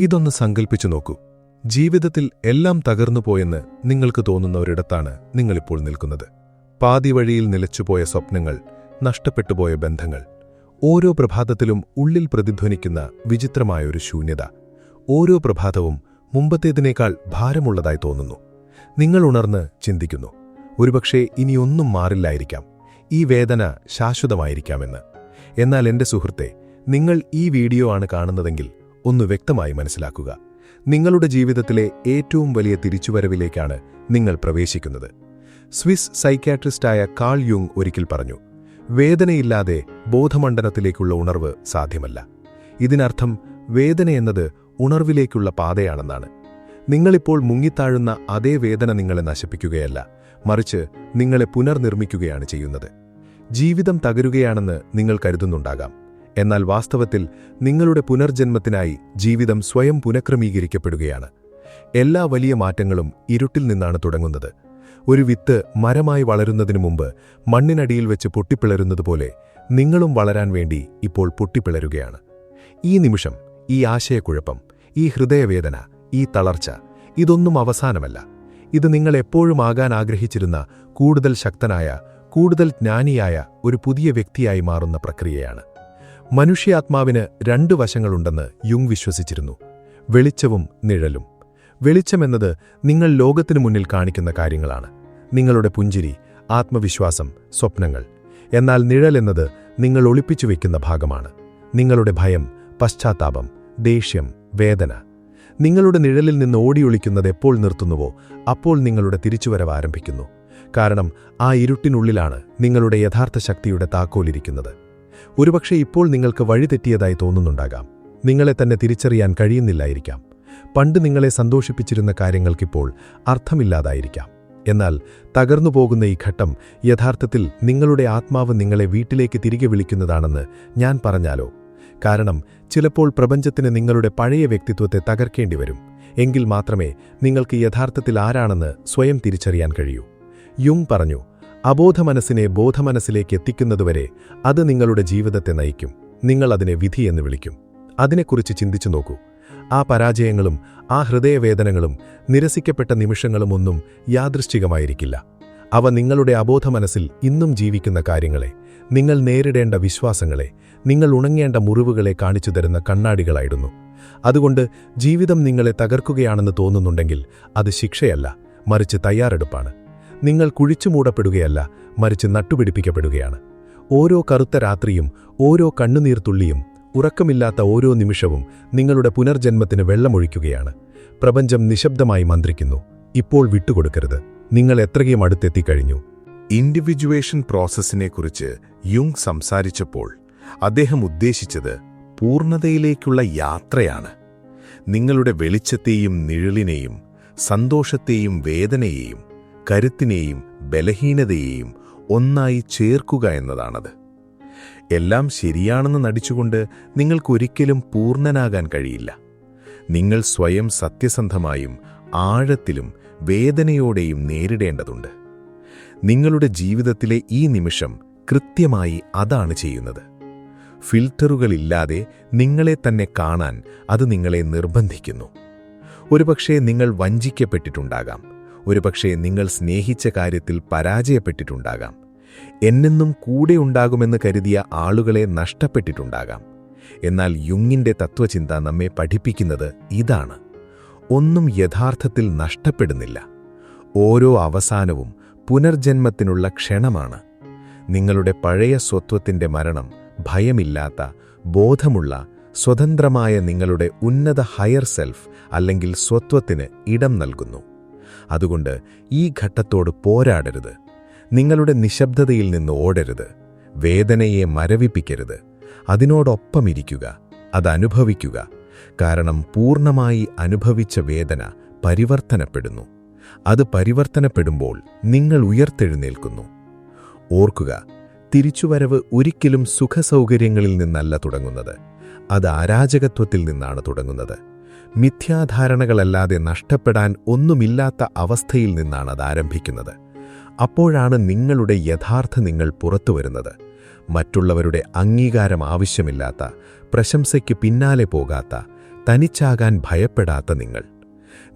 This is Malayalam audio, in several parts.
ഇതൊന്ന് സങ്കൽപ്പിച്ചു നോക്കൂ. ജീവിതത്തിൽ എല്ലാം തകർന്നുപോയെന്ന് നിങ്ങൾക്ക് തോന്നുന്ന ഒരിടത്താണ് നിങ്ങളിപ്പോൾ നിൽക്കുന്നത്. പാതി വഴിയിൽ നിലച്ചുപോയ സ്വപ്നങ്ങൾ, നഷ്ടപ്പെട്ടുപോയ ബന്ധങ്ങൾ, ഓരോ പ്രഭാതത്തിലും ഉള്ളിൽ പ്രതിധ്വനിക്കുന്ന വിചിത്രമായൊരു ശൂന്യത. ഓരോ പ്രഭാതവും മുമ്പത്തേതിനേക്കാൾ ഭാരമുള്ളതായി തോന്നുന്നു. നിങ്ങൾ ഉണർന്ന് ചിന്തിക്കുന്നു, ഒരുപക്ഷേ ഇനിയൊന്നും മാറില്ലായിരിക്കാം, ഈ വേദന ശാശ്വതമായിരിക്കാമെന്ന്. എന്നാൽ എന്റെ സുഹൃത്തെ, നിങ്ങൾ ഈ വീഡിയോ ആണ് കാണുന്നതെങ്കിൽ ഒന്ന് വ്യക്തമായി മനസ്സിലാക്കുക. നിങ്ങളുടെ ജീവിതത്തിലെ ഏറ്റവും വലിയ തിരിച്ചുവരവിലേക്കാണ് നിങ്ങൾ പ്രവേശിക്കുന്നത്. സ്വിസ് സൈക്യാട്രിസ്റ്റായ കാൾ യുങ് ഒരിക്കൽ പറഞ്ഞു, വേദനയില്ലാതെ ബോധമണ്ഡലത്തിലേക്കുള്ള ഉണർവ് സാധ്യമല്ല. ഇതിനർത്ഥം വേദനയെന്നത് ഉണർവിലേക്കുള്ള പാതയാണെന്നാണ്. നിങ്ങളിപ്പോൾ മുങ്ങിത്താഴുന്ന അതേ വേദന നിങ്ങളെ നശിപ്പിക്കുകയല്ല, മറിച്ച് നിങ്ങളെ പുനർനിർമ്മിക്കുകയാണ് ചെയ്യുന്നത്. ജീവിതം തകരുകയാണെന്ന് നിങ്ങൾ കരുതുന്നുണ്ടാകാം. എന്നാൽ വാസ്തവത്തിൽ നിങ്ങളുടെ പുനർജന്മത്തിനായി ജീവിതം സ്വയം പുനഃക്രമീകരിക്കപ്പെടുകയാണ്. എല്ലാ വലിയ മാറ്റങ്ങളും ഇരുട്ടിൽ നിന്നാണ് തുടങ്ങുന്നത്. ഒരു വിത്ത് മരമായി വളരുന്നതിനു മുമ്പ് മണ്ണിനടിയിൽ വെച്ച് പൊട്ടിപ്പിളരുന്നതുപോലെ നിങ്ങളും വളരാൻ വേണ്ടി ഇപ്പോൾ പൊട്ടിപ്പിളരുകയാണ്. ഈ നിമിഷം, ഈ ആശയക്കുഴപ്പം, ഈ ഹൃദയവേദന, ഈ തളർച്ച, ഇതൊന്നും അവസാനമല്ല. ഇത് നിങ്ങൾ എപ്പോഴും ആകാൻ ആഗ്രഹിച്ചിരുന്ന കൂടുതൽ ശക്തനായ, കൂടുതൽ ജ്ഞാനിയായ ഒരു പുതിയ വ്യക്തിയായി മാറുന്ന പ്രക്രിയയാണ്. മനുഷ്യാത്മാവിന് രണ്ട് വശങ്ങളുണ്ടെന്ന് യുങ് വിശ്വസിച്ചിരുന്നു: വെളിച്ചവും നിഴലും. വെളിച്ചമെന്നത് നിങ്ങൾ ലോകത്തിനു മുന്നിൽ കാണിക്കുന്ന കാര്യങ്ങളാണ്, നിങ്ങളുടെ പുഞ്ചിരി, ആത്മവിശ്വാസം, സ്വപ്നങ്ങൾ. എന്നാൽ നിഴൽ എന്നത് നിങ്ങൾ ഒളിപ്പിച്ചു വയ്ക്കുന്ന ഭാഗമാണ്, നിങ്ങളുടെ ഭയം, പശ്ചാത്താപം, ദേഷ്യം, വേദന. നിങ്ങളുടെ നിഴലിൽ നിന്ന് ഓടിയൊളിക്കുന്നത് എപ്പോൾ നിർത്തുന്നുവോ അപ്പോൾ നിങ്ങളുടെ തിരിച്ചുവരവ് ആരംഭിക്കുന്നു. കാരണം ആ ഇരുട്ടിനുള്ളിലാണ് നിങ്ങളുടെ യഥാർത്ഥ ശക്തിയുടെ താക്കോലിരിക്കുന്നത്. ഒരുപക്ഷെ ഇപ്പോൾ നിങ്ങൾക്ക് വഴിതെറ്റിയതായി തോന്നുന്നുണ്ടാകാം, നിങ്ങളെ തന്നെ തിരിച്ചറിയാൻ കഴിയുന്നില്ലായിരിക്കാം. പണ്ട് നിങ്ങളെ സന്തോഷിപ്പിച്ചിരുന്ന കാര്യങ്ങൾക്കിപ്പോൾ അർത്ഥമില്ലാതായിരിക്കാം. എന്നാൽ തകർന്നുപോകുന്ന ഈ ഘട്ടം യഥാർത്ഥത്തിൽ നിങ്ങളുടെ ആത്മാവ് നിങ്ങളെ വീട്ടിലേക്ക് തിരികെ വിളിക്കുന്നതാണെന്ന് ഞാൻ പറഞ്ഞാലോ? കാരണം ചിലപ്പോൾ പ്രപഞ്ചത്തിന് നിങ്ങളുടെ പഴയ വ്യക്തിത്വത്തെ തകർക്കേണ്ടി വരും. എങ്കിൽ മാത്രമേ നിങ്ങൾക്ക് യഥാർത്ഥത്തിൽ ആരാണെന്ന് സ്വയം തിരിച്ചറിയാൻ കഴിയൂ. യുങ് പറഞ്ഞു, അബോധമനസ്സിനെ ബോധമനസ്സിലേക്ക് എത്തിക്കുന്നതുവരെ അത് നിങ്ങളുടെ ജീവിതത്തെ നയിക്കും. നിങ്ങൾ അതിനെ വിധിയെന്ന് വിളിക്കും. അതിനെക്കുറിച്ച് ചിന്തിച്ചു നോക്കൂ. ആ പരാജയങ്ങളും ആ ഹൃദയവേദനകളും നിരസിക്കപ്പെട്ട നിമിഷങ്ങളുമൊന്നും യാദൃശ്ചികമായിരിക്കില്ല. അവ നിങ്ങളുടെ അബോധമനസ്സിൽ ഇന്നും ജീവിക്കുന്ന കാര്യങ്ങളെ, നിങ്ങൾ നേരിടേണ്ട വിശ്വാസങ്ങളെ, നിങ്ങൾ ഉണങ്ങേണ്ട മുറിവുകളെ കാണിച്ചു തരുന്ന കണ്ണാടികളായിരുന്നു. അതുകൊണ്ട് ജീവിതം നിങ്ങളെ തകർക്കുകയാണെന്ന് തോന്നുന്നുണ്ടെങ്കിൽ അത് ശിക്ഷയല്ല, മറിച്ച് തയ്യാറെടുപ്പാണ്. നിങ്ങൾ കുഴിച്ചുമൂടപ്പെടുകയല്ല, മറിച്ച് നട്ടുപിടിപ്പിക്കപ്പെടുകയാണ്. ഓരോ കറുത്ത രാത്രിയും, ഓരോ കണ്ണുനീർത്തുള്ളിയും, ഉറക്കമില്ലാത്ത ഓരോ നിമിഷവും നിങ്ങളുടെ പുനർജന്മത്തിന് വെള്ളമൊഴിക്കുകയാണ്. പ്രപഞ്ചം നിശബ്ദമായി മന്ത്രിക്കുന്നു, ഇപ്പോൾ വിട്ടുകൊടുക്കരുത്, നിങ്ങൾ എത്രയും അടുത്തെത്തിക്കഴിഞ്ഞു. ഇൻഡിവിജ്വേഷൻ പ്രോസസ്സിനെക്കുറിച്ച് യുങ് സംസാരിച്ചപ്പോൾ അദ്ദേഹം ഉദ്ദേശിച്ചത് പൂർണ്ണതയിലേക്കുള്ള യാത്രയാണ്. നിങ്ങളുടെ വെളിച്ചത്തെയും നിഴലിനെയും, സന്തോഷത്തെയും വേദനയെയും, കരുത്തിനെയും ബലഹീനതയെയും ഒന്നായി ചേർക്കുക എന്നതാണത്. എല്ലാം ശരിയാണെന്ന് നടിച്ചുകൊണ്ട് നിങ്ങൾക്കൊരിക്കലും പൂർണ്ണനാകാൻ കഴിയില്ല. നിങ്ങൾ സ്വയം സത്യസന്ധമായും ആഴത്തിലും വേദനയോടെയും നേരിടേണ്ടതുണ്ട്. നിങ്ങളുടെ ജീവിതത്തിലെ ഈ നിമിഷം കൃത്യമായി അതാണ് ചെയ്യുന്നത്. ഫിൽറ്ററുകളില്ലാതെ നിങ്ങളെ തന്നെ കാണാൻ അത് നിങ്ങളെ നിർബന്ധിക്കുന്നു. ഒരുപക്ഷേ നിങ്ങൾ വഞ്ചിക്കപ്പെട്ടിട്ടുണ്ടാകാം, ഒരുപക്ഷേ നിങ്ങൾ സ്നേഹിച്ച കാര്യത്തിൽ പരാജയപ്പെട്ടിട്ടുണ്ടാകാം, എന്നെന്നും കൂടെ ഉണ്ടാകുമെന്ന് കരുതിയ ആളുകളെ നഷ്ടപ്പെട്ടിട്ടുണ്ടാകാം. എന്നാൽ യുങ്ങിന്റെ തത്വചിന്ത നമ്മെ പഠിപ്പിക്കുന്നത് ഇതാണ്: ഒന്നും യഥാർത്ഥത്തിൽ നഷ്ടപ്പെടുന്നില്ല. ഓരോ അവസാനവും പുനർജന്മത്തിനുള്ള ക്ഷണമാണ്. നിങ്ങളുടെ പഴയ സ്വത്വത്തിന്റെ മരണം ഭയമില്ലാത്ത, ബോധമുള്ള, സ്വതന്ത്രമായ നിങ്ങളുടെ ഉന്നത ഹയർ സെൽഫ് അല്ലെങ്കിൽ സ്വത്വത്തിന് ഇടം നൽകുന്നു. അതുകൊണ്ട് ഈ ഘട്ടത്തോട് പോരാടരുത്. നിങ്ങളുടെ നിശബ്ദതയിൽ നിന്ന് ഓടരുത്. വേദനയെ മരവിപ്പിക്കരുത്. അതിനോടൊപ്പമിരിക്കുക, അതനുഭവിക്കുക. കാരണം പൂർണ്ണമായി അനുഭവിച്ച വേദന പരിവർത്തനപ്പെടുന്നു. അത് പരിവർത്തനപ്പെടുമ്പോൾ നിങ്ങൾ ഉയർത്തെഴുന്നേൽക്കുന്നു. ഓർക്കുക, തിരിച്ചുവരവ് ഒരിക്കലും സുഖസൗകര്യങ്ങളിൽ നിന്നല്ല തുടങ്ങുന്നത്, അത് അരാജകത്വത്തിൽ നിന്നാണ് തുടങ്ങുന്നത്. മിഥ്യാധാരണകളല്ലാതെ നഷ്ടപ്പെടാൻ ഒന്നുമില്ലാത്ത അവസ്ഥയിൽ നിന്നാണ് അത് ആരംഭിക്കുന്നത്. അപ്പോഴാണ് നിങ്ങളുടെ യഥാർത്ഥ നിങ്ങൾ പുറത്തുവരുന്നത്. മറ്റുള്ളവരുടെ അംഗീകാരം ആവശ്യമില്ലാത്ത, പ്രശംസയ്ക്ക് പിന്നാലെ പോകാത്ത, തനിച്ചാകാൻ ഭയപ്പെടാത്ത നിങ്ങൾ.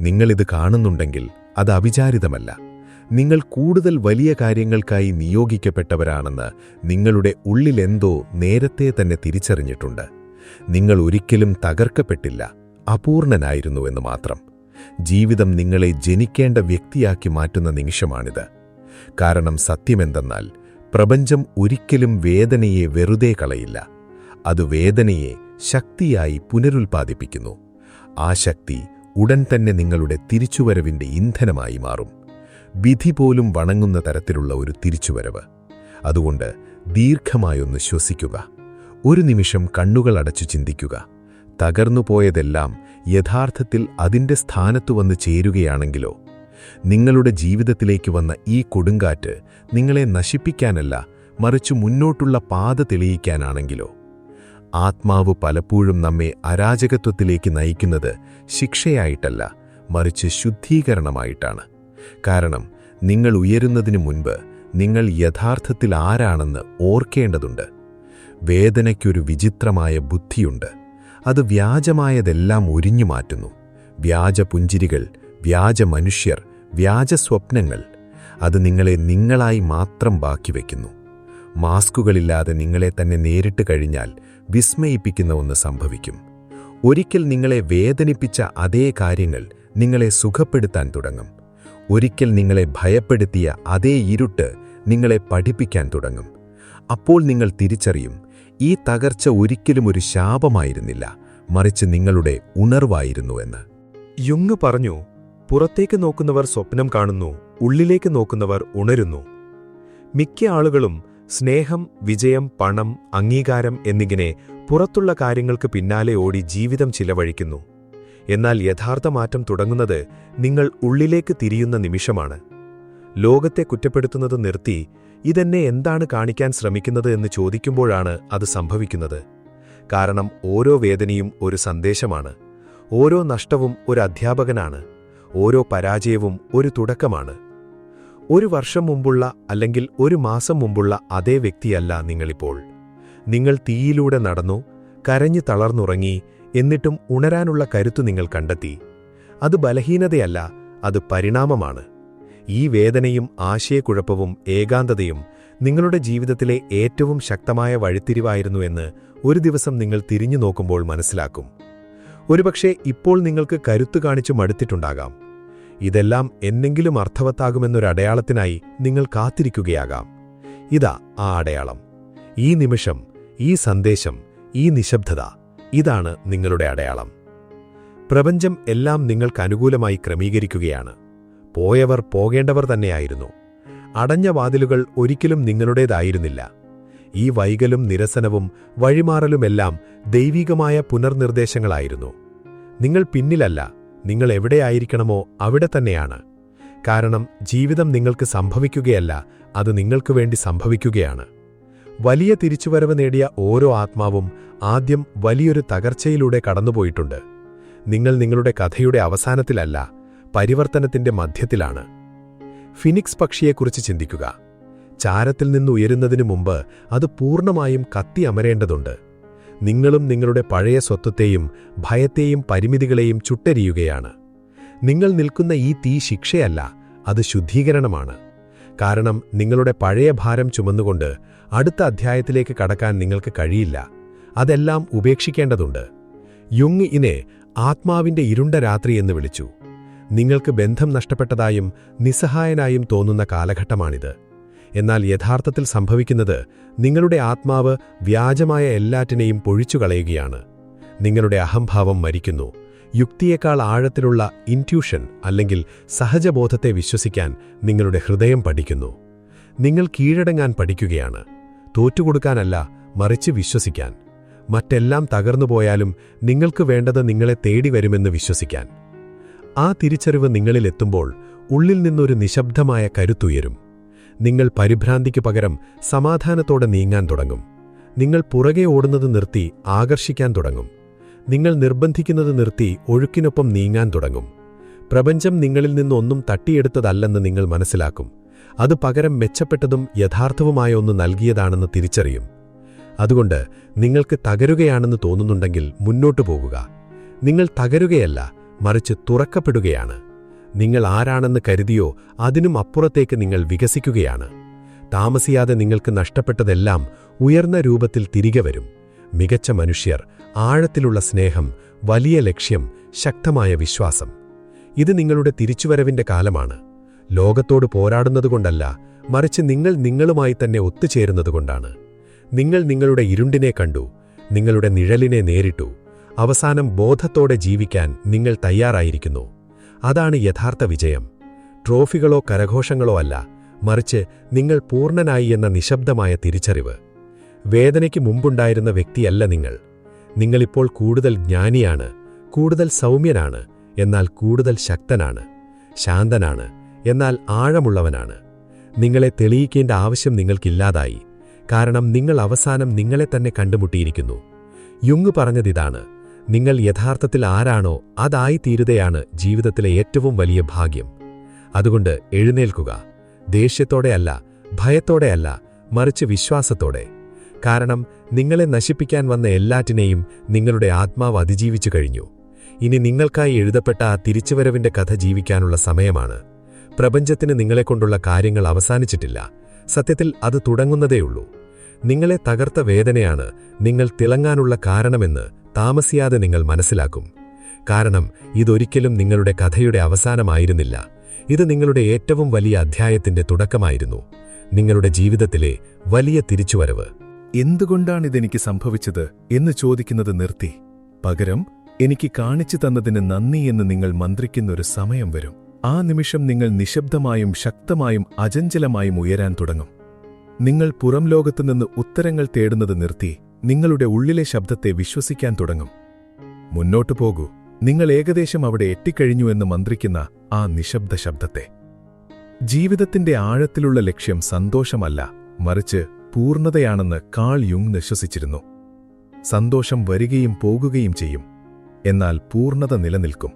നിങ്ങളിത് കാണുന്നുണ്ടെങ്കിൽ അത് അവിചാരിതമല്ല. നിങ്ങൾ കൂടുതൽ വലിയ കാര്യങ്ങൾക്കായി നിയോഗിക്കപ്പെട്ടവരാണെന്ന് നിങ്ങളുടെ ഉള്ളിലെന്തോ നേരത്തെ തന്നെ തിരിച്ചറിഞ്ഞിട്ടുണ്ട്. നിങ്ങൾ ഒരിക്കലും തകർക്കപ്പെട്ടില്ല, അപൂർണനായിരുന്നുവെന്ന് മാത്രം. ജീവിതം നിങ്ങളെ ജനിക്കേണ്ട വ്യക്തിയാക്കി മാറ്റുന്ന നിമിഷമാണിത്. കാരണം സത്യമെന്തെന്നാൽ പ്രപഞ്ചം ഒരിക്കലും വേദനയെ വെറുതെ കളയില്ല. അത് വേദനയെ ശക്തിയായി പുനരുൽപ്പാദിപ്പിക്കുന്നു. ആ ശക്തി ഉടൻ തന്നെ നിങ്ങളുടെ തിരിച്ചുവരവിന്റെ ഇന്ധനമായി മാറും. വിധി പോലും വണങ്ങുന്ന തരത്തിലുള്ള ഒരു തിരിച്ചുവരവ്. അതുകൊണ്ട് ദീർഘമായൊന്ന് ശ്വസിക്കുക. ഒരു നിമിഷം കണ്ണുകൾ അടച്ചു ചിന്തിക്കുക. തകർന്നുപോയതെല്ലാം യഥാർത്ഥത്തിൽ അതിൻ്റെ സ്ഥാനത്തു വന്ന് ചേരുകയാണെങ്കിലോ? നിങ്ങളുടെ ജീവിതത്തിലേക്ക് വന്ന ഈ കൊടുങ്കാറ്റ് നിങ്ങളെ നശിപ്പിക്കാനല്ല, മറിച്ച് മുന്നോട്ടുള്ള പാത തെളിയിക്കാനാണെങ്കിലോ? ആത്മാവ് പലപ്പോഴും നമ്മെ അരാജകത്വത്തിലേക്ക് നയിക്കുന്നത് ശിക്ഷയായിട്ടല്ല, മറിച്ച് ശുദ്ധീകരണമായിട്ടാണ്. കാരണം നിങ്ങൾ ഉയരുന്നതിനു മുൻപ് നിങ്ങൾ യഥാർത്ഥത്തിൽ ആരാണെന്ന് ഓർക്കേണ്ടതുണ്ട്. വേദനയ്ക്കൊരു വിചിത്രമായ ബുദ്ധിയുണ്ട്. അത് വ്യാജമായതെല്ലാം ഒരിഞ്ഞു മാറ്റുന്നു. വ്യാജ പുഞ്ചിരികൾ, വ്യാജ മനുഷ്യർ, വ്യാജ സ്വപ്നങ്ങൾ. അത് നിങ്ങളെ നിങ്ങളായി മാത്രം ബാക്കി വയ്ക്കുന്നു. മാസ്കുകളില്ലാതെ നിങ്ങളെ തന്നെ നേരിട്ട് കഴിഞ്ഞാൽ വിസ്മയിപ്പിക്കുന്ന ഒന്ന് സംഭവിക്കും. ഒരിക്കൽ നിങ്ങളെ വേദനിപ്പിച്ച അതേ കാര്യങ്ങൾ നിങ്ങളെ സുഖപ്പെടുത്താൻ തുടങ്ങും. ഒരിക്കൽ നിങ്ങളെ ഭയപ്പെടുത്തിയ അതേ ഇരുട്ട് നിങ്ങളെ പഠിപ്പിക്കാൻ തുടങ്ങും. അപ്പോൾ നിങ്ങൾ തിരിച്ചറിയും, ഈ തകർച്ച ഒരിക്കലും ഒരു ശാപമായിരുന്നില്ല, മറിച്ച് നിങ്ങളുടെ ഉണർവായിരുന്നുവെന്ന്. യുങ് പറഞ്ഞു, പുറത്തേക്ക് നോക്കുന്നവർ സ്വപ്നം കാണുന്നു, ഉള്ളിലേക്ക് നോക്കുന്നവർ ഉണരുന്നു. മിക്ക ആളുകളും സ്നേഹം, വിജയം, പണം, അംഗീകാരം എന്നിങ്ങനെ പുറത്തുള്ള കാര്യങ്ങൾക്ക് പിന്നാലെ ഓടി ജീവിതം ചിലവഴിക്കുന്നു. എന്നാൽ യഥാർത്ഥ മാറ്റം തുടങ്ങുന്നത് നിങ്ങൾ ഉള്ളിലേക്ക് തിരിയുന്ന നിമിഷമാണ്. ലോകത്തെ കുറ്റപ്പെടുത്തുന്നത് നിർത്തി ഇതെന്നെ എന്താണ് കാണിക്കാൻ ശ്രമിക്കുന്നത് എന്ന് ചോദിക്കുമ്പോഴാണ് അത് സംഭവിക്കുന്നത്. കാരണം ഓരോ വേദനയും ഒരു സന്ദേശമാണ്. ഓരോ നഷ്ടവും ഒരു അധ്യാപകനാണ്. ഓരോ പരാജയവും ഒരു തുടക്കമാണ്. ഒരു വർഷം മുമ്പുള്ള അല്ലെങ്കിൽ ഒരു മാസം മുമ്പുള്ള അതേ വ്യക്തിയല്ല നിങ്ങളിപ്പോൾ. നിങ്ങൾ തീയിലൂടെ നടന്നു, കരഞ്ഞു തളർന്നുറങ്ങി, എന്നിട്ടും ഉണരാനുള്ള കരുത്തു നിങ്ങൾ കണ്ടെത്തി. അത് ബലഹീനതയല്ല, അത് പരിണാമമാണ്. ഈ വേദനയും ആശയക്കുഴപ്പവും ഏകാന്തതയും നിങ്ങളുടെ ജീവിതത്തിലെ ഏറ്റവും ശക്തമായ വഴിത്തിരിവായിരുന്നുവെന്ന് ഒരു ദിവസം നിങ്ങൾ തിരിഞ്ഞു നോക്കുമ്പോൾ മനസ്സിലാക്കും. ഒരുപക്ഷെ ഇപ്പോൾ നിങ്ങൾക്ക് കരുത്തു കാണിച്ചു മടുത്തിട്ടുണ്ടാകാം. ഇതെല്ലാം എന്നെങ്കിലും അർത്ഥവത്താകുമെന്നൊരടയാളത്തിനായി നിങ്ങൾ കാത്തിരിക്കുകയാകാം. ഇതാ ആ അടയാളം. ഈ നിമിഷം, ഈ സന്ദേശം, ഈ നിശബ്ദത, ഇതാണ് നിങ്ങളുടെ അടയാളം. പ്രപഞ്ചം എല്ലാം നിങ്ങൾക്ക് അനുകൂലമായി ക്രമീകരിക്കുകയാണ്. പോയവർ പോകേണ്ടവർ തന്നെയായിരുന്നു. അടഞ്ഞ വാതിലുകൾ ഒരിക്കലും നിങ്ങളുടേതായിരുന്നില്ല. ഈ വൈകലും നിരസനവും വഴിമാറലുമെല്ലാം ദൈവികമായ പുനർനിർദ്ദേശങ്ങളായിരുന്നു. നിങ്ങൾ പിന്നിലല്ല, നിങ്ങൾ എവിടെയായിരിക്കണമോ അവിടെ തന്നെയാണ്. കാരണം ജീവിതം നിങ്ങൾക്ക് സംഭവിക്കുകയല്ല, അത് നിങ്ങൾക്ക് വേണ്ടി സംഭവിക്കുകയാണ്. വലിയ തിരിച്ചുവരവ് നേടിയ ഓരോ ആത്മാവും ആദ്യം വലിയൊരു തകർച്ചയിലൂടെ കടന്നുപോയിട്ടുണ്ട്. നിങ്ങൾ നിങ്ങളുടെ കഥയുടെ അവസാനത്തിലല്ല, പരിവർത്തനത്തിന്റെ മധ്യത്തിലാണ്. ഫിനിക്സ് പക്ഷിയെക്കുറിച്ച് ചിന്തിക്കുക. ചാരത്തിൽ നിന്നുയരുന്നതിനു മുമ്പ് അത് പൂർണ്ണമായും കത്തി അമരേണ്ടതുണ്ട്. നിങ്ങളും നിങ്ങളുടെ പഴയ സ്വത്വത്തെയും ഭയത്തെയും പരിമിതികളെയും ചുട്ടെരിയുകയാണ്. നിങ്ങൾ നിൽക്കുന്ന ഈ തീ ശിക്ഷയല്ല, അത് ശുദ്ധീകരണമാണ്. കാരണം നിങ്ങളുടെ പഴയ ഭാരം ചുമന്നുകൊണ്ട് അടുത്ത അധ്യായത്തിലേക്ക് കടക്കാൻ നിങ്ങൾക്ക് കഴിയില്ല. അതെല്ലാം ഉപേക്ഷിക്കേണ്ടതുണ്ട്. യുങ് ഇതിനെ ആത്മാവിന്റെ ഇരുണ്ട രാത്രി എന്ന് വിളിച്ചു. നിങ്ങൾക്ക് ബന്ധം നഷ്ടപ്പെട്ടതായും നിസ്സഹായനായും തോന്നുന്ന കാലഘട്ടമാണിത്. എന്നാൽ യഥാർത്ഥത്തിൽ സംഭവിക്കുന്നത് നിങ്ങളുടെ ആത്മാവ് വ്യാജമായ എല്ലാറ്റിനെയും പൊഴിച്ചുകളയുകയാണ്. നിങ്ങളുടെ അഹംഭാവം മരിക്കുന്നു. യുക്തിയേക്കാൾ ആഴത്തിലുള്ള ഇൻറ്റ്യൂഷൻ അല്ലെങ്കിൽ സഹജബോധത്തെ വിശ്വസിക്കാൻ നിങ്ങളുടെ ഹൃദയം പഠിക്കുന്നു. നിങ്ങൾ കീഴടങ്ങാൻ പഠിക്കുകയാണ്. തോറ്റുകൊടുക്കാനല്ല, മറിച്ച് വിശ്വസിക്കാൻ. മറ്റെല്ലാം തകർന്നുപോയാലും നിങ്ങൾക്ക് വേണ്ടത് നിങ്ങളെ തേടി വരുമെന്ന് വിശ്വസിക്കാൻ. ആ തിരിച്ചറിവ് നിങ്ങളിലെത്തുമ്പോൾ ഉള്ളിൽ നിന്നൊരു നിശബ്ദമായ കരുത്തുയരും. നിങ്ങൾ പരിഭ്രാന്തിക്ക് പകരം സമാധാനത്തോടെ നീങ്ങാൻ തുടങ്ങും. നിങ്ങൾ പുറകെ ഓടുന്നത് നിർത്തി ആകർഷിക്കാൻ തുടങ്ങും. നിങ്ങൾ നിർബന്ധിക്കുന്നത് നിർത്തി ഒഴുക്കിനൊപ്പം നീങ്ങാൻ തുടങ്ങും. പ്രപഞ്ചം നിങ്ങളിൽ നിന്നൊന്നും തട്ടിയെടുത്തതല്ലെന്ന് നിങ്ങൾ മനസ്സിലാക്കും. അത് പകരം മെച്ചപ്പെട്ടതും യഥാർത്ഥവുമായ ഒന്ന് നൽകിയതാണെന്ന് തിരിച്ചറിയും. അതുകൊണ്ട് നിങ്ങൾക്ക് തകരുകയാണെന്ന് തോന്നുന്നുണ്ടെങ്കിൽ മുന്നോട്ടു പോകുക. നിങ്ങൾ തകരുകയല്ല, മറിച്ച് തുറക്കപ്പെടുകയാണ്. നിങ്ങൾ ആരാണെന്ന് കരുതിയോ അതിനും അപ്പുറത്തേക്ക് നിങ്ങൾ വികസിക്കുകയാണ്. താമസിയാതെ നിങ്ങൾക്ക് നഷ്ടപ്പെട്ടതെല്ലാം ഉയർന്ന രൂപത്തിൽ തിരികെ വരും. മികച്ച മനുഷ്യർ, ആഴത്തിലുള്ള സ്നേഹം, വലിയ ലക്ഷ്യം, ശക്തമായ വിശ്വാസം. ഇത് നിങ്ങളുടെ തിരിച്ചുവരവിന്റെ കാലമാണ്. ലോകത്തോട് പോരാടുന്നതുകൊണ്ടല്ല, മറിച്ച് നിങ്ങൾ നിങ്ങളുമായി തന്നെ ഒത്തുചേരുന്നതുകൊണ്ടാണ്. നിങ്ങൾ നിങ്ങളുടെ ഇരുണ്ടിനെ കണ്ടു, നിങ്ങളുടെ നിഴലിനെ നേരിട്ടു. അവസാനം ബോധത്തോടെ ജീവിക്കാൻ നിങ്ങൾ തയ്യാറായിരിക്കുന്നു. അതാണ് യഥാർത്ഥ വിജയം. ട്രോഫികളോ കരഘോഷങ്ങളോ അല്ല, മറിച്ച് നിങ്ങൾ പൂർണ്ണനായി എന്ന നിശബ്ദമായ തിരിച്ചറിവ്. വേദനയ്ക്ക് മുമ്പുണ്ടായിരുന്ന വ്യക്തിയല്ല നിങ്ങൾ. നിങ്ങളിപ്പോൾ കൂടുതൽ ജ്ഞാനിയാണ്, കൂടുതൽ സൗമ്യനാണ്, എന്നാൽ കൂടുതൽ ശക്തനാണ്, ശാന്തനാണ്, എന്നാൽ ആഴമുള്ളവനാണ്. നിങ്ങളെ തെളിയിക്കേണ്ട ആവശ്യം നിങ്ങൾക്കില്ലാതായി, കാരണം നിങ്ങൾ അവസാനം നിങ്ങളെ തന്നെ കണ്ടുമുട്ടിയിരിക്കുന്നു. യുങ് പറഞ്ഞതിതാണ്, നിങ്ങൾ യഥാർത്ഥത്തിൽ ആരാണോ അതായിത്തീരുകയാണ് ജീവിതത്തിലെ ഏറ്റവും വലിയ ഭാഗ്യം. അതുകൊണ്ട് എഴുന്നേൽക്കുക. ദേഷ്യത്തോടെയല്ല, ഭയത്തോടെയല്ല, മറിച്ച് വിശ്വാസത്തോടെ. കാരണം നിങ്ങളെ നശിപ്പിക്കാൻ വന്ന എല്ലാറ്റിനെയും നിങ്ങളുടെ ആത്മാവ് അതിജീവിച്ചു കഴിഞ്ഞു. ഇനി നിങ്ങൾക്കായി എഴുതപ്പെട്ട ആ തിരിച്ചുവരവിന്റെ കഥ ജീവിക്കാനുള്ള സമയമാണ്. പ്രപഞ്ചത്തിന് നിങ്ങളെക്കൊണ്ടുള്ള കാര്യങ്ങൾ അവസാനിച്ചിട്ടില്ല. സത്യത്തിൽ അത് തുടങ്ങുന്നതേയുള്ളൂ. നിങ്ങളെ തകർത്ത വേദനയാണ് നിങ്ങൾ തിളങ്ങാനുള്ള കാരണമെന്ന് താമസിയാതെ നിങ്ങൾ മനസ്സിലാക്കും. കാരണം ഇതൊരിക്കലും നിങ്ങളുടെ കഥയുടെ അവസാനമായിരുന്നില്ല. ഇത് നിങ്ങളുടെ ഏറ്റവും വലിയ അധ്യായത്തിന്റെ തുടക്കമായിരുന്നു, നിങ്ങളുടെ ജീവിതത്തിലെ വലിയ തിരിച്ചുവരവ്. എന്തുകൊണ്ടാണിതെനിക്ക് സംഭവിച്ചത് എന്ന് ചോദിക്കുന്നത് നിർത്തി. പകരം എനിക്ക് കാണിച്ചു തന്നതിന് നന്ദി എന്ന് നിങ്ങൾ മന്ത്രിക്കുന്നൊരു സമയം വരും. ആ നിമിഷം നിങ്ങൾ നിശബ്ദമായും ശക്തമായും അചഞ്ചലമായും ഉയരാൻ തുടങ്ങും. നിങ്ങൾ പുറം ലോകത്തുനിന്ന് ഉത്തരങ്ങൾ തേടുന്നത് നിർത്തി നിങ്ങളുടെ ഉള്ളിലെ ശബ്ദത്തെ വിശ്വസിക്കാൻ തുടങ്ങും. മുന്നോട്ടു പോകൂ, നിങ്ങൾ ഏകദേശം അവിടെ എത്തിക്കഴിഞ്ഞു എന്ന് മന്ത്രിക്കുന്ന ആ നിശബ്ദ ശബ്ദത്തെ. ജീവിതത്തിന്റെ ആഴത്തിലുള്ള ലക്ഷ്യം സന്തോഷമല്ല, മറിച്ച് പൂർണ്ണതയാണെന്ന് കാൾ യുങ് വിശ്വസിച്ചിരുന്നു. സന്തോഷം വരികയും പോകുകയും ചെയ്യും, എന്നാൽ പൂർണ്ണത നിലനിൽക്കും.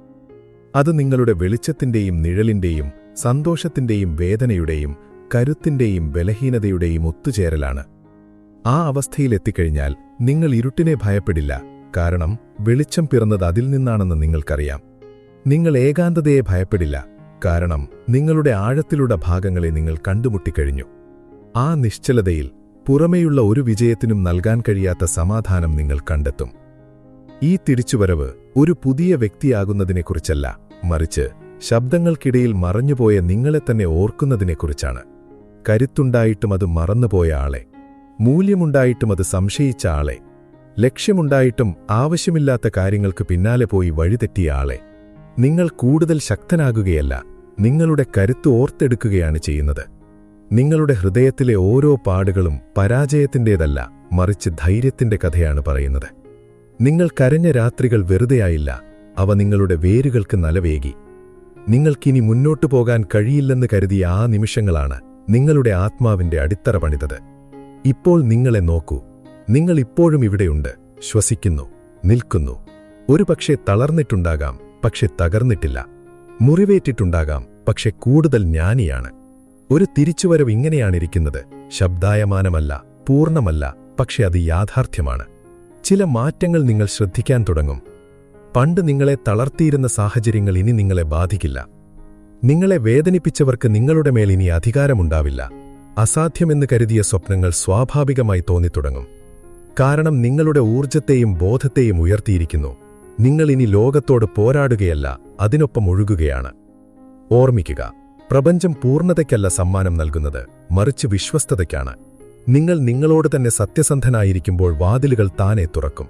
അത് നിങ്ങളുടെ വെളിച്ചത്തിന്റെയും നിഴലിന്റെയും സന്തോഷത്തിന്റെയും വേദനയുടെയും കരുത്തിന്റെയും ബലഹീനതയുടെയും ഒത്തുചേരലാണ്. ആ അവസ്ഥയിലെത്തിക്കഴിഞ്ഞാൽ നിങ്ങൾ ഇരുട്ടിനെ ഭയപ്പെടില്ല, കാരണം വെളിച്ചം പിറന്നത് അതിൽ നിന്നാണെന്ന് നിങ്ങൾക്കറിയാം. നിങ്ങൾ ഏകാന്തതയെ ഭയപ്പെടില്ല, കാരണം നിങ്ങളുടെ ആഴത്തിലുള്ള ഭാഗങ്ങളെ നിങ്ങൾ കണ്ടുമുട്ടിക്കഴിഞ്ഞു. ആ നിശ്ചലതയിൽ പുറമേയുള്ള ഒരു വിജയത്തിനും നൽകാൻ കഴിയാത്ത സമാധാനം നിങ്ങൾ കണ്ടെത്തും. ഈ തിരിച്ചുവരവ് ഒരു പുതിയ വ്യക്തിയാകുന്നതിനെക്കുറിച്ചല്ല, മറിച്ച് ശബ്ദങ്ങൾക്കിടയിൽ മറഞ്ഞുപോയ നിങ്ങളെ തന്നെ ഓർക്കുന്നതിനെക്കുറിച്ചാണ്. കരുത്തുണ്ടായിട്ടും അത് മറന്നുപോയ ആളെ, മൂല്യമുണ്ടായിട്ടും അത് സംശയിച്ച ആളെ, ലക്ഷ്യമുണ്ടായിട്ടും ആവശ്യമില്ലാത്ത കാര്യങ്ങൾക്ക് പിന്നാലെ പോയി വഴിതെറ്റിയ ആളെ. നിങ്ങൾ കൂടുതൽ ശക്തനാകുകയല്ല, നിങ്ങളുടെ കരുത്ത് ഓർത്തെടുക്കുകയാണ് ചെയ്യുന്നത്. നിങ്ങളുടെ ഹൃദയത്തിലെ ഓരോ പാടുകളും പരാജയത്തിൻ്റേതല്ല, മറിച്ച് ധൈര്യത്തിന്റെ കഥയാണ് പറയുന്നത്. നിങ്ങൾ കരഞ്ഞ രാത്രികൾ വെറുതെയായില്ല, അവ നിങ്ങളുടെ വേരുകൾക്ക് നലവേകി. നിങ്ങൾക്കിനി മുന്നോട്ടു പോകാൻ കഴിയില്ലെന്ന് കരുതിയ ആ നിമിഷങ്ങളാണ് നിങ്ങളുടെ ആത്മാവിന്റെ അടിത്തറ പണിതത്. ഇപ്പോൾ നിങ്ങളെ നോക്കൂ. നിങ്ങൾ ഇപ്പോഴും ഇവിടെയുണ്ട്, ശ്വസിക്കുന്നു, നിൽക്കുന്നു. ഒരുപക്ഷെ തളർന്നിട്ടുണ്ടാകാം, പക്ഷെ തകർന്നിട്ടില്ല. മുറിവേറ്റിട്ടുണ്ടാകാം, പക്ഷെ കൂടുതൽ ജ്ഞാനിയാണ്. ഒരു തിരിച്ചുവരവ് ഇങ്ങനെയാണിരിക്കുന്നത്. ശബ്ദായമാനമല്ല, പൂർണ്ണമല്ല, പക്ഷെ അത് യാഥാർത്ഥ്യമാണ്. ചില മാറ്റങ്ങൾ നിങ്ങൾ ശ്രദ്ധിക്കാൻ തുടങ്ങും. പണ്ട് നിങ്ങളെ തളർത്തിയിരുന്ന സാഹചര്യങ്ങൾ ഇനി നിങ്ങളെ ബാധിക്കില്ല. നിങ്ങളെ വേദനിപ്പിച്ചവർക്ക് നിങ്ങളുടെ മേൽ ഇനി അധികാരമുണ്ടാവില്ല. അസാധ്യമെന്ന് കരുതിയ സ്വപ്നങ്ങൾ സ്വാഭാവികമായി തോന്നിത്തുടങ്ങും. കാരണം നിങ്ങളുടെ ഊർജ്ജത്തെയും ബോധത്തെയും ഉയർത്തിയിരിക്കുന്നു. നിങ്ങൾ ഇനി ലോകത്തോട് പോരാടുകയല്ല, അതിനൊപ്പം ഒഴുകുകയാണ്. ഓർമ്മിക്കുക, പ്രപഞ്ചം പൂർണ്ണതയ്ക്കല്ല സമ്മാനം നൽകുന്നത്, മറിച്ച് വിശ്വസ്തതയ്ക്കാണ്. നിങ്ങൾ നിങ്ങളോട് തന്നെ സത്യസന്ധനായിരിക്കുമ്പോൾ വാതിലുകൾ താനെ തുറക്കും.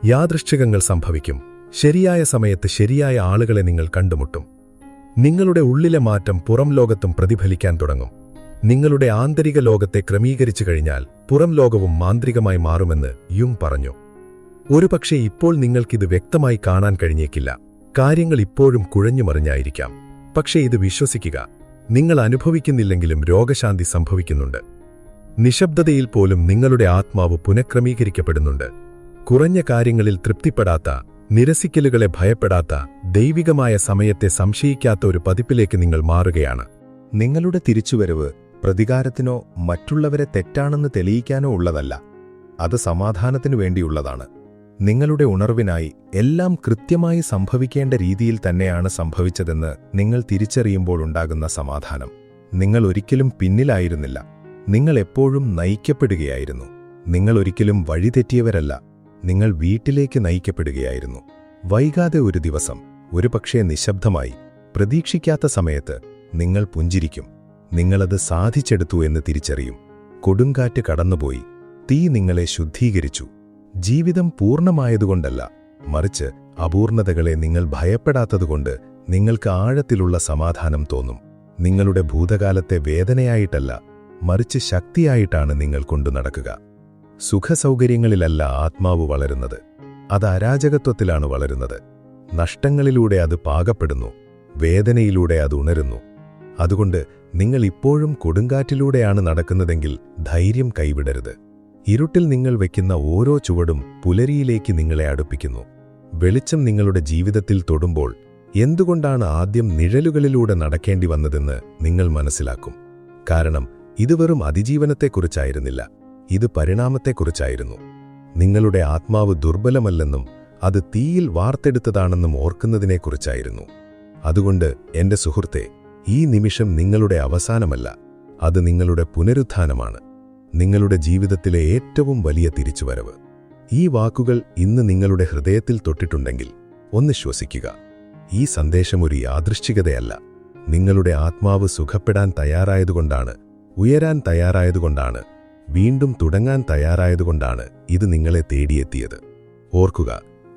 യാദൃശ്ചികങ്ങൾ സംഭവിക്കും. ശരിയായ സമയത്ത് ശരിയായ ആളുകളെ നിങ്ങൾ കണ്ടുമുട്ടും. നിങ്ങളുടെ ഉള്ളിലെ മാറ്റം പുറം ലോകത്തും പ്രതിഫലിക്കാൻ തുടങ്ങും. നിങ്ങളുടെ ആന്തരിക ലോകത്തെ ക്രമീകരിച്ചു കഴിഞ്ഞാൽ പുറം ലോകവും മാന്ത്രികമായി മാറുമെന്ന് യുങ് പറഞ്ഞു. ഒരുപക്ഷെ ഇപ്പോൾ നിങ്ങൾക്കിത് വ്യക്തമായി കാണാൻ കഴിഞ്ഞേക്കില്ല. കാര്യങ്ങൾ ഇപ്പോഴും കുഴഞ്ഞുമറിഞ്ഞായിരിക്കാം. പക്ഷേ ഇത് വിശ്വസിക്കുക, നിങ്ങൾ അനുഭവിക്കുന്നില്ലെങ്കിലും രോഗശാന്തി സംഭവിക്കുന്നുണ്ട്. നിശബ്ദതയിൽ പോലും നിങ്ങളുടെ ആത്മാവ് പുനഃക്രമീകരിക്കപ്പെടുന്നുണ്ട്. കുറഞ്ഞ കാര്യങ്ങളിൽ തൃപ്തിപ്പെടാത്ത, നിരസിക്കലുകളെ ഭയപ്പെടാത്ത, ദൈവികമായ സമയത്തെ സംശയിക്കാത്ത ഒരു പതിപ്പിലേക്ക് നിങ്ങൾ മാറുകയാണ്. നിങ്ങളുടെ തിരിച്ചുവരവ് പ്രതികാരത്തിനോ മറ്റുള്ളവരെ തെറ്റാണെന്ന് തെളിയിക്കാനോ ഉള്ളതല്ല. അത് സമാധാനത്തിനു വേണ്ടിയുള്ളതാണ്. നിങ്ങളുടെ ഉണർവിനായി എല്ലാം കൃത്യമായി സംഭവിക്കേണ്ട രീതിയിൽ തന്നെയാണ് സംഭവിച്ചതെന്ന് നിങ്ങൾ തിരിച്ചറിയുമ്പോൾ ഉണ്ടാകുന്ന സമാധാനം. നിങ്ങൾ ഒരിക്കലും പിന്നിലായിരുന്നില്ല. നിങ്ങൾ എപ്പോഴും നയിക്കപ്പെടുകയായിരുന്നു. നിങ്ങൾ ഒരിക്കലും വഴിതെറ്റിയവരല്ല. നിങ്ങൾ വീട്ടിലേക്ക് നയിക്കപ്പെടുകയായിരുന്നു. വൈകാതെ ഒരു ദിവസം, ഒരുപക്ഷേ നിശബ്ദമായി, പ്രതീക്ഷിക്കാത്ത സമയത്ത് നിങ്ങൾ പുഞ്ചിരിക്കും. നിങ്ങളത് സാധിച്ചെടുത്തു എന്ന് തിരിച്ചറിയും. കൊടുങ്കാറ്റ് കടന്നുപോയി. തീ നിങ്ങളെ ശുദ്ധീകരിച്ചു. ജീവിതം പൂർണ്ണമായതുകൊണ്ടല്ല, മറിച്ച് അപൂർണതകളെ നിങ്ങൾ ഭയപ്പെടാത്തതുകൊണ്ട് നിങ്ങൾക്ക് ആഴത്തിലുള്ള സമാധാനം തോന്നും. നിങ്ങളുടെ ഭൂതകാലത്തെ വേദനയായിട്ടല്ല, മറിച്ച് ശക്തിയായിട്ടാണ് നിങ്ങൾ കൊണ്ടു നടക്കുക. സുഖസൗകര്യങ്ങളിലല്ല ആത്മാവ് വളരുന്നത്. അത് അരാജകത്വത്തിലാണ് വളരുന്നത്. നഷ്ടങ്ങളിലൂടെ അത് പാകപ്പെടുന്നു. വേദനയിലൂടെ അത് ഉണരുന്നു. അതുകൊണ്ട് നിങ്ങൾ ഇപ്പോഴും കൊടുങ്കാറ്റിലൂടെയാണ് നടക്കുന്നതെങ്കിൽ ധൈര്യം കൈവിടരുത്. ഇരുട്ടിൽ നിങ്ങൾ വയ്ക്കുന്ന ഓരോ ചുവടും പുലരിയിലേക്ക് നിങ്ങളെ അടുപ്പിക്കുന്നു. വെളിച്ചം നിങ്ങളുടെ ജീവിതത്തിൽ തൊടുമ്പോൾ എന്തുകൊണ്ടാണ് ആദ്യം നിഴലുകളിലൂടെ നടക്കേണ്ടി വന്നതെന്ന് നിങ്ങൾ മനസ്സിലാക്കും. കാരണം ഇത് വെറും അതിജീവനത്തെക്കുറിച്ചായിരുന്നില്ല, ഇത് പരിണാമത്തെക്കുറിച്ചായിരുന്നു. നിങ്ങളുടെ ആത്മാവ് ദുർബലമല്ലെന്നും അത് തീയിൽ വാർത്തെടുത്തതാണെന്നും ഓർക്കുന്നതിനെക്കുറിച്ചായിരുന്നു. അതുകൊണ്ട് എന്റെ സുഹൃത്തേ, ഈ നിമിഷം നിങ്ങളുടെ അവസാനമല്ല, അത് നിങ്ങളുടെ പുനരുത്ഥാനമാണ്. നിങ്ങളുടെ ജീവിതത്തിലെ ഏറ്റവും വലിയ തിരിച്ചുവരവ്. ഈ വാക്കുകൾ ഇന്ന് നിങ്ങളുടെ ഹൃദയത്തിൽ തൊട്ടിട്ടുണ്ടെങ്കിൽ ഒന്ന് ശ്വസിക്കുക. ഈ സന്ദേശം ഒരു യാദൃശ്ചികതയല്ല. നിങ്ങളുടെ ആത്മാവ് സുഖപ്പെടാൻ തയ്യാറായതുകൊണ്ടാണ്, ഉയരാൻ തയ്യാറായതുകൊണ്ടാണ്, വീണ്ടും തുടങ്ങാൻ തയ്യാറായതുകൊണ്ടാണ് ഇത് നിങ്ങളെ തേടിയെത്തിയത്. ഓർക്കുക,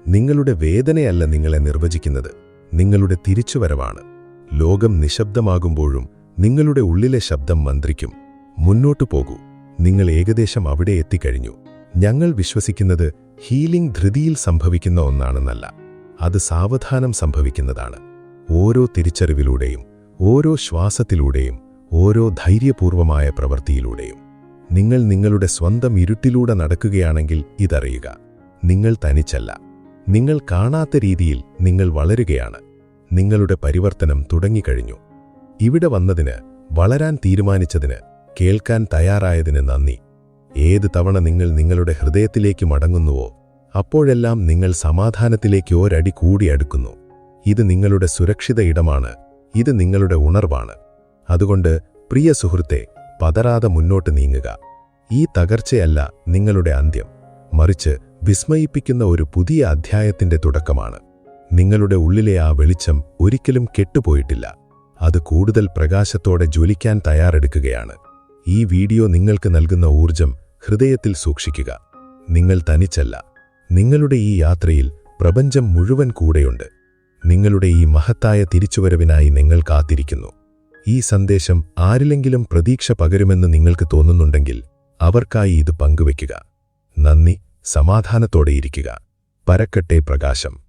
നിങ്ങളുടെ വേദനയല്ല നിങ്ങളെ നിർവചിക്കുന്നത്, നിങ്ങളുടെ തിരിച്ചുവരവാണ്. ലോകം നിശബ്ദമാകുമ്പോഴും നിങ്ങളുടെ ഉള്ളിലെ ശബ്ദം മന്ത്രിക്കും. മുന്നോട്ടു പോകൂ, നിങ്ങൾ ഏകദേശം അവിടെ എത്തിക്കഴിഞ്ഞു. ഞങ്ങൾ വിശ്വസിക്കുന്നത് ഹീലിംഗ് ധൃതിയിൽ സംഭവിക്കുന്ന ഒന്നാണെന്നല്ല, അത് സാവധാനം സംഭവിക്കുന്നതാണ്. ഓരോ തിരിച്ചറിവിലൂടെയും, ഓരോ ശ്വാസത്തിലൂടെയും, ഓരോ ധൈര്യപൂർവമായ പ്രവൃത്തിയിലൂടെയും. നിങ്ങൾ നിങ്ങളുടെ സ്വന്തം ഇരുട്ടിലൂടെ നടക്കുകയാണെങ്കിൽ ഇതറിയുക, നിങ്ങൾ തനിച്ചല്ല. നിങ്ങൾ കാണാത്ത രീതിയിൽ നിങ്ങൾ വളരുകയാണ്. നിങ്ങളുടെ പരിവർത്തനം തുടങ്ങിക്കഴിഞ്ഞു. ഇവിടെ വന്നതിന്, വളരാൻ തീരുമാനിച്ചതിന്, കേൾക്കാൻ തയ്യാറായതിന് നന്ദി. ഏത് തവണ നിങ്ങൾ നിങ്ങളുടെ ഹൃദയത്തിലേക്ക് മടങ്ങുന്നുവോ അപ്പോഴെല്ലാം നിങ്ങൾ സമാധാനത്തിലേക്ക് ഒരടി കൂടി അടുക്കുന്നു. ഇത് നിങ്ങളുടെ സുരക്ഷിത ഇടമാണ്. ഇത് നിങ്ങളുടെ ഉണർവാണ്. അതുകൊണ്ട് പ്രിയ സുഹൃത്തേ, പതറാതെ മുന്നോട്ട് നീങ്ങുക. ഈ തകർച്ചയല്ല നിങ്ങളുടെ അന്ത്യം, മറിച്ച് വിസ്മയിപ്പിക്കുന്ന ഒരു പുതിയ അധ്യായത്തിന്റെ തുടക്കമാണ്. നിങ്ങളുടെ ഉള്ളിലെ ആ വെളിച്ചം ഒരിക്കലും കെട്ടുപോയിട്ടില്ല. അത് കൂടുതൽ പ്രകാശത്തോടെ ജ്വലിക്കാൻ തയ്യാറെടുക്കുകയാണ്. ഈ വീഡിയോ നിങ്ങൾക്ക് നൽകുന്ന ഊർജം ഹൃദയത്തിൽ സൂക്ഷിക്കുക. നിങ്ങൾ തനിച്ചല്ല. നിങ്ങളുടെ ഈ യാത്രയിൽ പ്രപഞ്ചം മുഴുവൻ കൂടെയുണ്ട്. നിങ്ങളുടെ ഈ മഹത്തായ തിരിച്ചുവരവിനായി നിങ്ങൾ കാത്തിരിക്കുന്നു. ഈ സന്ദേശം ആരിലെങ്കിലും പ്രതീക്ഷ പകരുമെന്ന് നിങ്ങൾക്ക് തോന്നുന്നുണ്ടെങ്കിൽ അവർക്കായി ഇത് പങ്കുവയ്ക്കുക. നന്ദി. സമാധാനത്തോടെയിരിക്കുക. പരക്കട്ടെ പ്രകാശം.